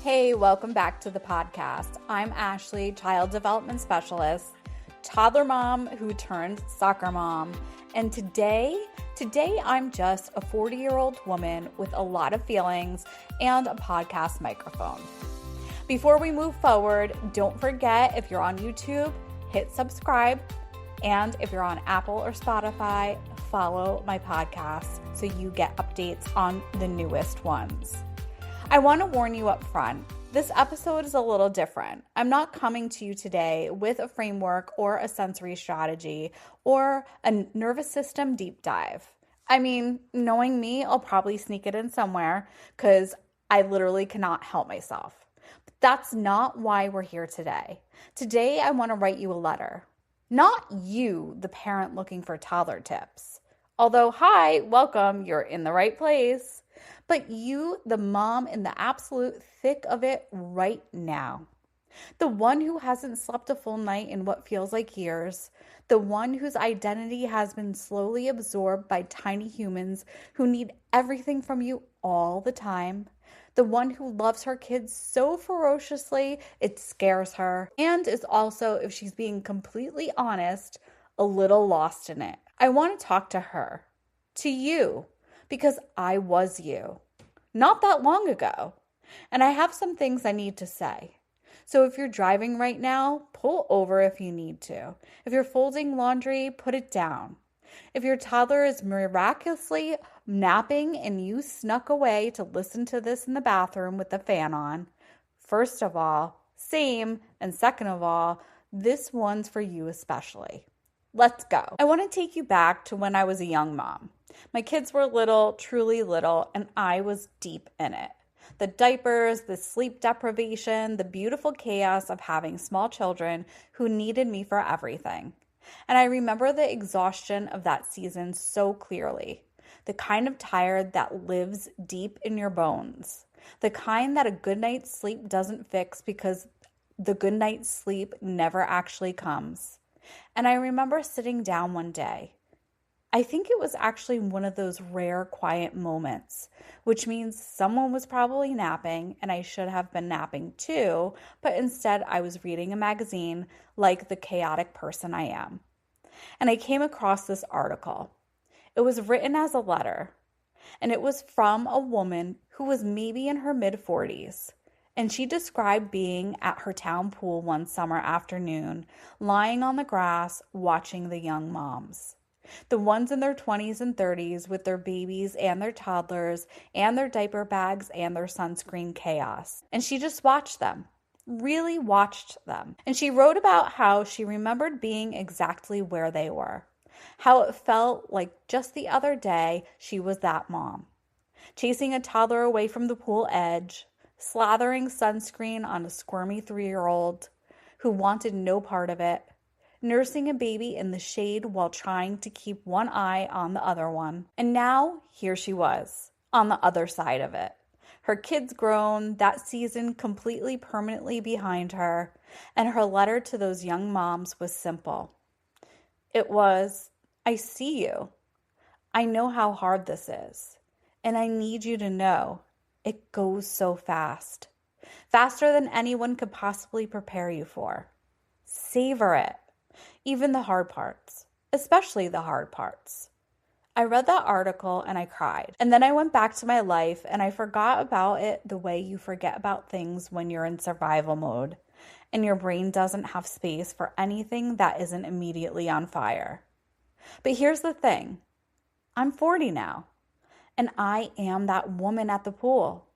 Hey, welcome back to the podcast. I'm Ashley, child development specialist, toddler mom who turned soccer mom. And today I'm just a 40-year-old woman with a lot of feelings and a podcast microphone. Before we move forward, don't forget, if you're on YouTube, hit subscribe. And if you're on Apple or Spotify, follow my podcast so you get updates on the newest ones. I want to warn you up front, this episode is a little different. I'm not coming to you today with a framework or a sensory strategy or a nervous system deep dive. I mean, knowing me, I'll probably sneak it in somewhere because I literally cannot help myself. But that's not why we're here today. Today, I want to write you a letter. Not you, the parent looking for toddler tips. Although, hi, welcome, you're in the right place. But you, the mom in the absolute thick of it right now. The one who hasn't slept a full night in what feels like years. The one whose identity has been slowly absorbed by tiny humans who need everything from you all the time. The one who loves her kids so ferociously it scares her. And is also, if she's being completely honest, a little lost in it. I want to talk to her. To you. Because I was you, not that long ago, and I have some things I need to say. So if you're driving right now, pull over if you need to. If you're folding laundry, put it down. If your toddler is miraculously napping and you snuck away to listen to this in the bathroom with the fan on, first of all, same, and second of all, this one's for you especially. Let's go. I want to take you back to when I was a young mom. My kids were little, truly little, and I was deep in it. The diapers, the sleep deprivation, the beautiful chaos of having small children who needed me for everything. And I remember the exhaustion of that season so clearly. The kind of tired that lives deep in your bones. The kind that a good night's sleep doesn't fix because the good night's sleep never actually comes. And I remember sitting down one day. I think it was actually one of those rare quiet moments, which means someone was probably napping and I should have been napping too, but instead I was reading a magazine like the chaotic person I am. And I came across this article. It was written as a letter, and it was from a woman who was maybe in her mid-40s. And she described being at her town pool one summer afternoon, lying on the grass, watching the young moms. The ones in their 20s and 30s with their babies and their toddlers and their diaper bags and their sunscreen chaos. And she just watched them, really watched them. And she wrote about how she remembered being exactly where they were, how it felt like just the other day she was that mom, chasing a toddler away from the pool edge, slathering sunscreen on a squirmy 3-year-old who wanted no part of it, nursing a baby in the shade while trying to keep one eye on the other one. And now, here she was, on the other side of it. Her kids grown, that season completely permanently behind her, and her letter to those young moms was simple. It was, I see you. I know how hard this is, and I need you to know it goes so fast. Faster than anyone could possibly prepare you for. Savor it. Even the hard parts, especially the hard parts. I read that article and I cried. And then I went back to my life and I forgot about it the way you forget about things when you're in survival mode and your brain doesn't have space for anything that isn't immediately on fire. But here's the thing. I'm 40 now and I am that woman at the pool.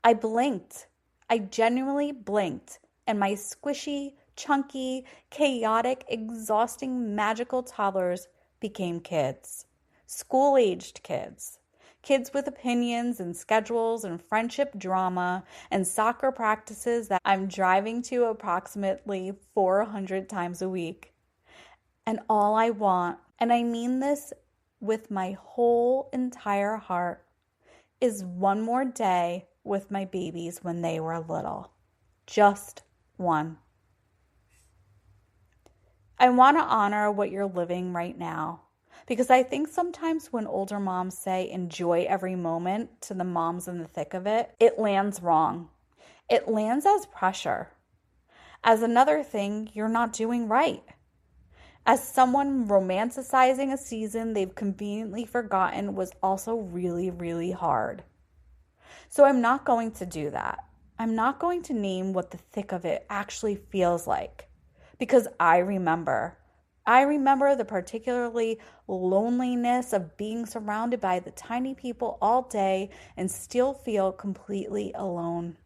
I blinked. I genuinely blinked and my squishy, chunky, chaotic, exhausting, magical toddlers became kids. School-aged kids. Kids with opinions and schedules and friendship drama and soccer practices that I'm driving to approximately 400 times a week. And all I want, and I mean this with my whole entire heart, is one more day with my babies when they were little. Just one. I want to honor what you're living right now because I think sometimes when older moms say enjoy every moment to the moms in the thick of it, it lands wrong. It lands as pressure, as another thing you're not doing right, as someone romanticizing a season they've conveniently forgotten was also really, really hard. So I'm not going to do that. I'm not going to name what the thick of it actually feels like, because I remember. I remember the particularly loneliness of being surrounded by the tiny people all day and still feel completely alone.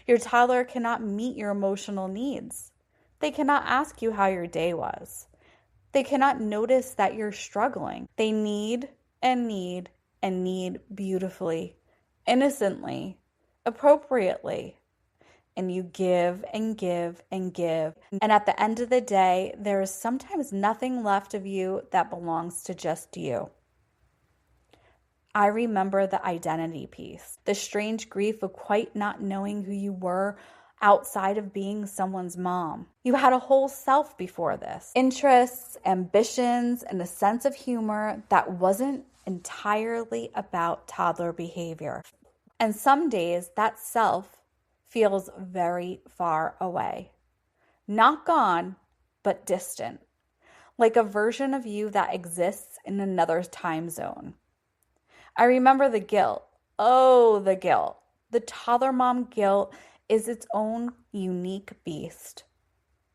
Your toddler cannot meet your emotional needs. They cannot ask you how your day was. They cannot notice that you're struggling. They need and need and need beautifully, innocently, appropriately. And you give and give and give. And at the end of the day, there is sometimes nothing left of you that belongs to just you. I remember the identity piece, the strange grief of quite not knowing who you were outside of being someone's mom. You had a whole self before this, interests, ambitions, and a sense of humor that wasn't entirely about toddler behavior. And some days that self feels very far away. Not gone, but distant, like a version of you that exists in another time zone. I remember the guilt. Oh, the guilt. The toddler mom guilt is its own unique beast.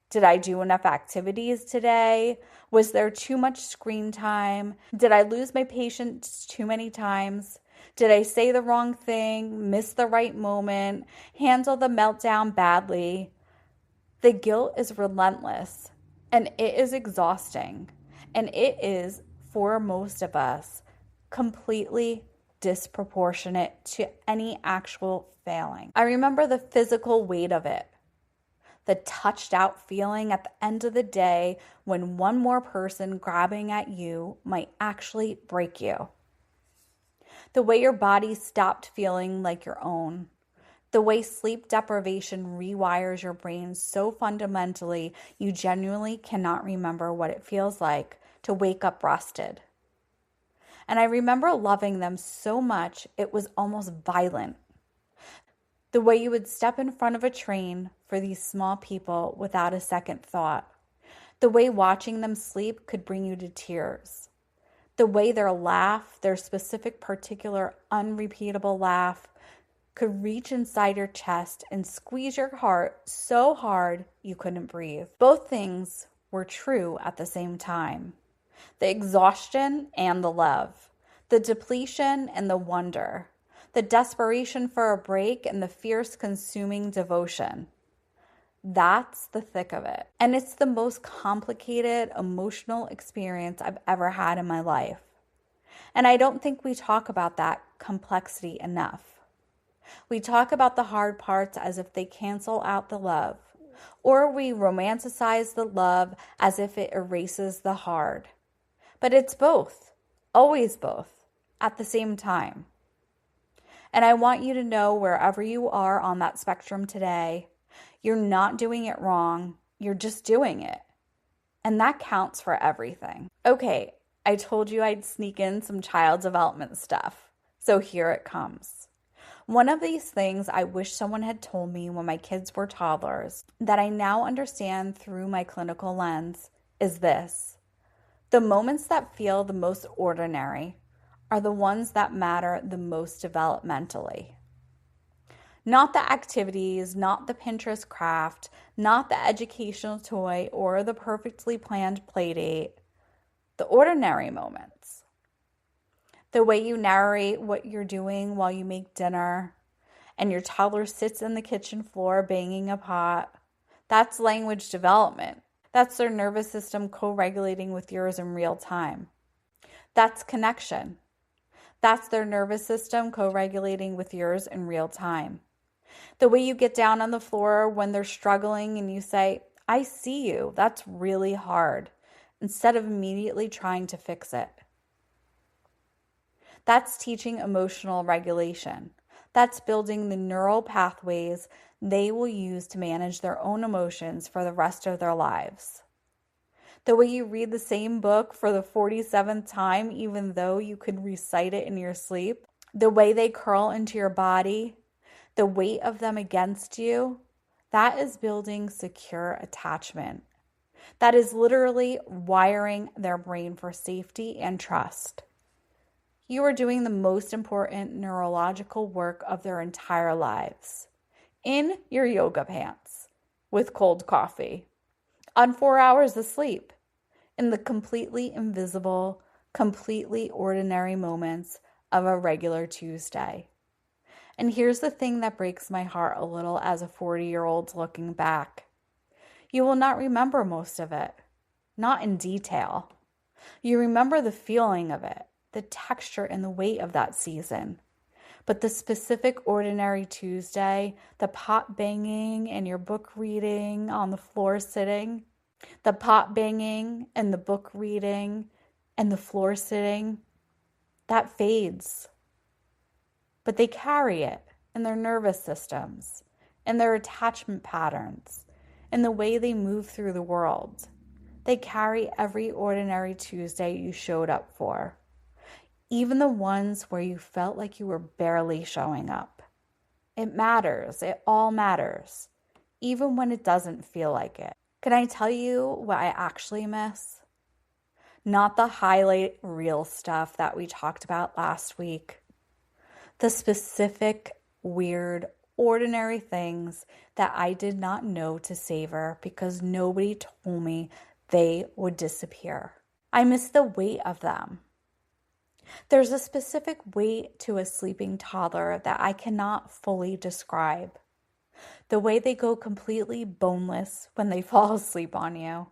Did I do enough activities today? Was there too much screen time? Did I lose my patience too many times? Did I say the wrong thing, miss the right moment, handle the meltdown badly? The guilt is relentless, and it is exhausting, and it is, for most of us, completely disproportionate to any actual failing. I remember the physical weight of it, the touched out feeling at the end of the day when one more person grabbing at you might actually break you. The way your body stopped feeling like your own. The way sleep deprivation rewires your brain so fundamentally you genuinely cannot remember what it feels like to wake up rested. And I remember loving them so much it was almost violent. The way you would step in front of a train for these small people without a second thought. The way watching them sleep could bring you to tears. The way their laugh, their specific, particular, unrepeatable laugh, could reach inside your chest and squeeze your heart so hard you couldn't breathe. Both things were true at the same time. The exhaustion and the love, the depletion and the wonder, the desperation for a break and the fierce consuming devotion. That's the thick of it. And it's the most complicated emotional experience I've ever had in my life. And I don't think we talk about that complexity enough. We talk about the hard parts as if they cancel out the love, or we romanticize the love as if it erases the hard. But it's both, always both, at the same time. And I want you to know wherever you are on that spectrum today, you're not doing it wrong, you're just doing it. And that counts for everything. Okay, I told you I'd sneak in some child development stuff, so here it comes. One of these things I wish someone had told me when my kids were toddlers that I now understand through my clinical lens is this. The moments that feel the most ordinary are the ones that matter the most developmentally. Not the activities, not the Pinterest craft, not the educational toy or the perfectly planned play date. The ordinary moments. The way you narrate what you're doing while you make dinner and your toddler sits in the kitchen floor banging a pot. That's language development. That's their nervous system co-regulating with yours in real time. That's connection. That's their nervous system co-regulating with yours in real time. The way you get down on the floor when they're struggling and you say, I see you, that's really hard, instead of immediately trying to fix it. That's teaching emotional regulation. That's building the neural pathways they will use to manage their own emotions for the rest of their lives. The way you read the same book for the 47th time, even though you could recite it in your sleep. The way they curl into your body. the weight of them against you, that is building secure attachment. That is literally wiring their brain for safety and trust. You are doing the most important neurological work of their entire lives. In your yoga pants, with cold coffee, on 4 hours of sleep, in the completely invisible, completely ordinary moments of a regular Tuesday. And here's the thing that breaks my heart a little as a 40-year-old looking back. You will not remember most of it, not in detail. You remember the feeling of it, the texture and the weight of that season. But the specific ordinary Tuesday, the pot banging and your book reading on the floor sitting, the pot banging and the book reading and the floor sitting, that fades. But they carry it in their nervous systems, in their attachment patterns, in the way they move through the world. They carry every ordinary Tuesday you showed up for, even the ones where you felt like you were barely showing up. It matters. It all matters, even when it doesn't feel like it. Can I tell you what I actually miss? Not the highlight reel stuff that we talked about last week. The specific, weird, ordinary things that I did not know to savor because nobody told me they would disappear. I miss the weight of them. There's a specific weight to a sleeping toddler that I cannot fully describe. The way they go completely boneless when they fall asleep on you.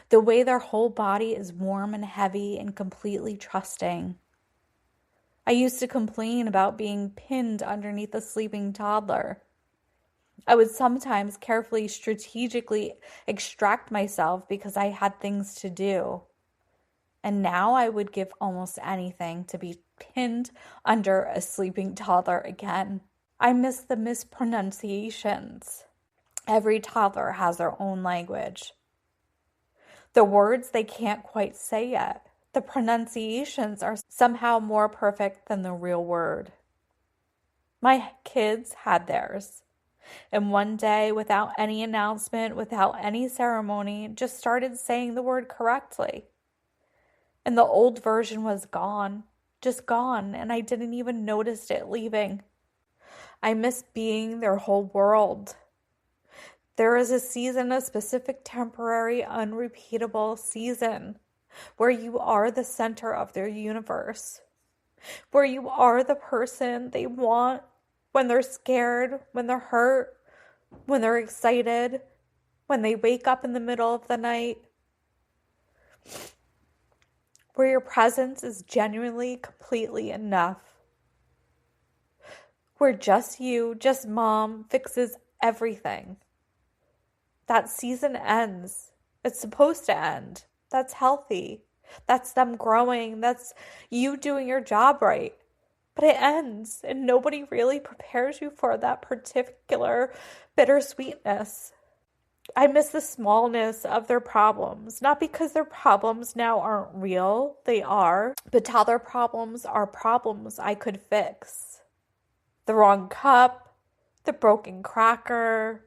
The way their whole body is warm and heavy and completely trusting. I used to complain about being pinned underneath a sleeping toddler. I would sometimes carefully, strategically extract myself because I had things to do. And now I would give almost anything to be pinned under a sleeping toddler again. I miss the mispronunciations. Every toddler has their own language. The words they can't quite say yet. The pronunciations are somehow more perfect than the real word. My kids had theirs. And one day, without any announcement, without any ceremony, just started saying the word correctly. And the old version was gone, just gone, and I didn't even notice it leaving. I miss being their whole world. There is a season, a specific, temporary, unrepeatable season where you are the center of their universe, where you are the person they want when they're scared, when they're hurt, when they're excited, when they wake up in the middle of the night, where your presence is genuinely, completely enough, where just you, just mom, fixes everything. That season ends. It's supposed to end. That's healthy. That's them growing. That's you doing your job right. But it ends, and nobody really prepares you for that particular bittersweetness. I miss the smallness of their problems, not because their problems now aren't real, they are, but toddler problems are problems I could fix. The wrong cup, the broken cracker,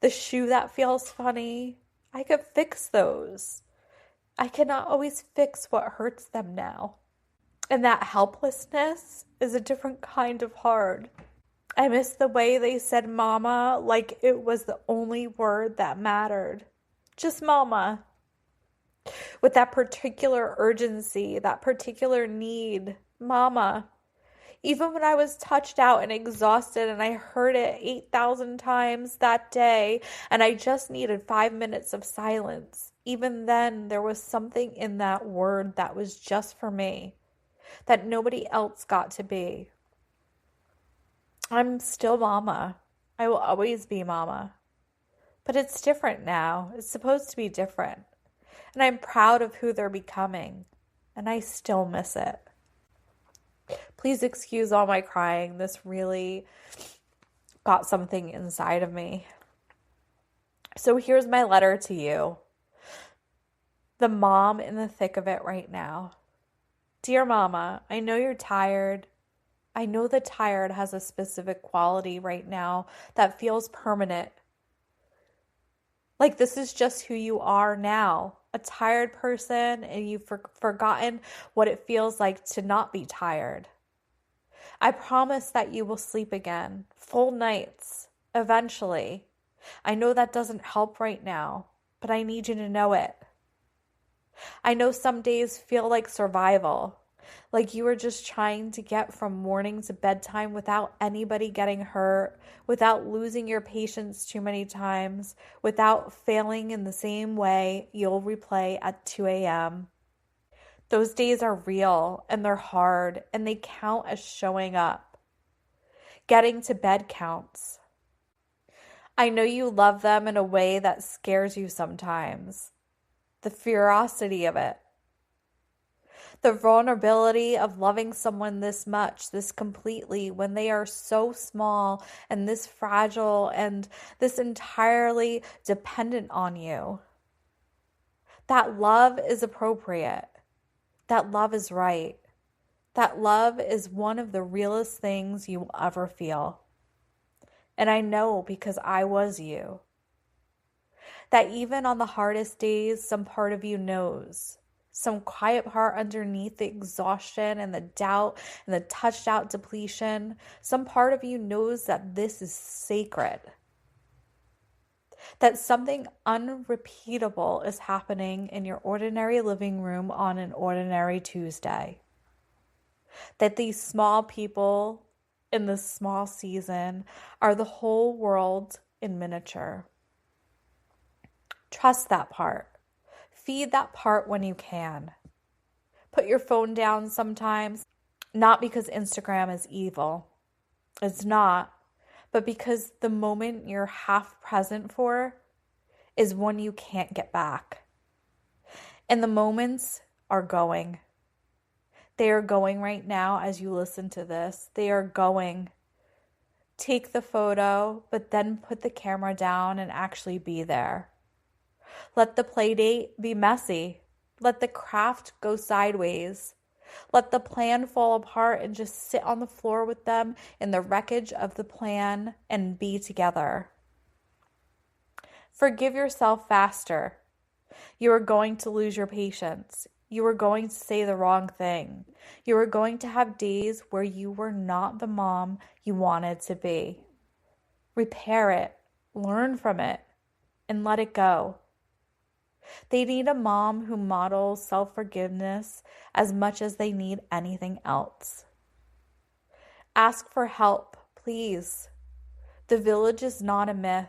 the shoe that feels funny, I could fix those. I cannot always fix what hurts them now. And that helplessness is a different kind of hard. I miss the way they said mama like it was the only word that mattered. Just mama. With that particular urgency, that particular need. Mama. Even when I was touched out and exhausted and I heard it 8,000 times that day and I just needed 5 minutes of silence. Even then, there was something in that word that was just for me, that nobody else got to be. I'm still mama. I will always be mama. But it's different now. It's supposed to be different. And I'm proud of who they're becoming. And I still miss it. Please excuse all my crying. This really got something inside of me. So here's my letter to you. The mom in the thick of it right now. Dear Mama, I know you're tired. I know that tired has a specific quality right now that feels permanent. Like this is just who you are now, a tired person, and you've forgotten what it feels like to not be tired. I promise that you will sleep again, full nights, eventually. I know that doesn't help right now, but I need you to know it. I know some days feel like survival, like you are just trying to get from morning to bedtime without anybody getting hurt, without losing your patience too many times, without failing in the same way you'll replay at 2 a.m. Those days are real and they're hard and they count as showing up. Getting to bed counts. I know you love them in a way that scares you sometimes. The ferocity of it. The vulnerability of loving someone this much, this completely, when they are so small and this fragile and this entirely dependent on you. That love is appropriate. That love is right. That love is one of the realest things you will ever feel. And I know because I was you. That even on the hardest days, some part of you knows. Some quiet part underneath the exhaustion and the doubt and the touched out depletion, some part of you knows that this is sacred. That something unrepeatable is happening in your ordinary living room on an ordinary Tuesday. That these small people in this small season are the whole world in miniature. Trust that part. Feed that part when you can. Put your phone down sometimes, not because Instagram is evil. It's not, but because the moment you're half present for is one you can't get back. And the moments are going. They are going right now as you listen to this. They are going. Take the photo, but then put the camera down and actually be there. Let the play date be messy. Let the craft go sideways. Let the plan fall apart and just sit on the floor with them in the wreckage of the plan and be together. Forgive yourself faster. You are going to lose your patience. You are going to say the wrong thing. You are going to have days where you were not the mom you wanted to be. Repair it, learn from it, and let it go. They need a mom who models self-forgiveness as much as they need anything else. Ask for help, please. The village is not a myth.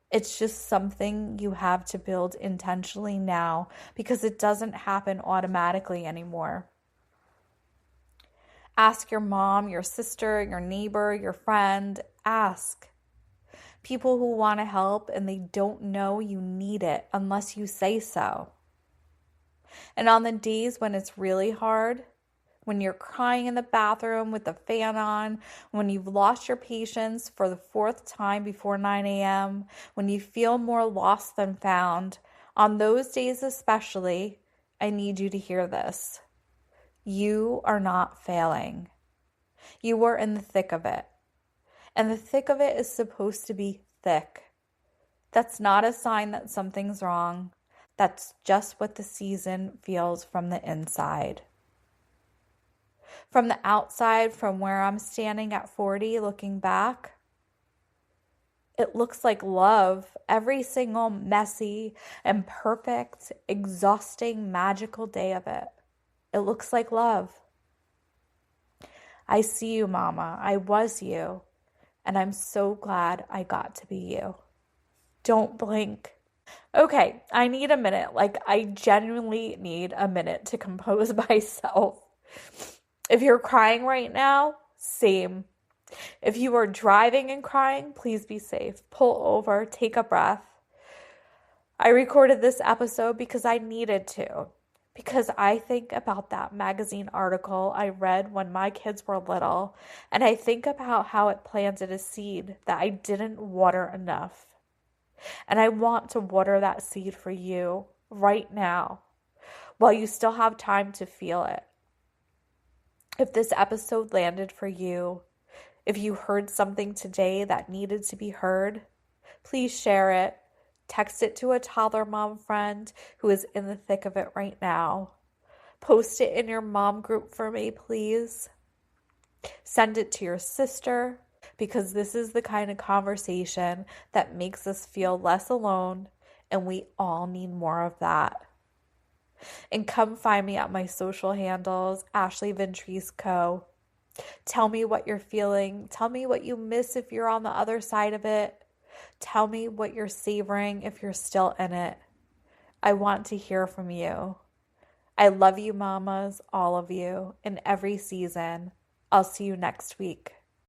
It's just something you have to build intentionally now because it doesn't happen automatically anymore. Ask your mom, your sister, your neighbor, your friend. Ask. People who want to help and they don't know you need it unless you say so. And on the days when it's really hard, when you're crying in the bathroom with the fan on, when you've lost your patience for the 4th time before 9 a.m., when you feel more lost than found, on those days especially, I need you to hear this. You are not failing. You are in the thick of it. And the thick of it is supposed to be thick. That's not a sign that something's wrong. That's just what the season feels from the inside. From the outside, from where I'm standing at 40, looking back, it looks like love. Every single messy and perfect, exhausting, magical day of it. It looks like love. I see you, Mama. I was you. And I'm so glad I got to be you. Don't blink. Okay, I need a minute. I genuinely need a minute to compose myself. If you're crying right now, same. If you are driving and crying, please be safe. Pull over, take a breath. I recorded this episode because I needed to. Because I think about that magazine article I read when my kids were little, and I think about how it planted a seed that I didn't water enough. And I want to water that seed for you right now, while you still have time to feel it. If this episode landed for you, if you heard something today that needed to be heard, please share it. Text it to a toddler mom friend who is in the thick of it right now. Post it in your mom group for me, please. Send it to your sister, because this is the kind of conversation that makes us feel less alone, and we all need more of that. And come find me at my social handles, Ashley Ventrise Co. Tell me what you're feeling. Tell me what you miss if you're on the other side of it. Tell me what you're savoring if you're still in it. I want to hear from you. I love you, mamas, all of you, in every season. I'll see you next week.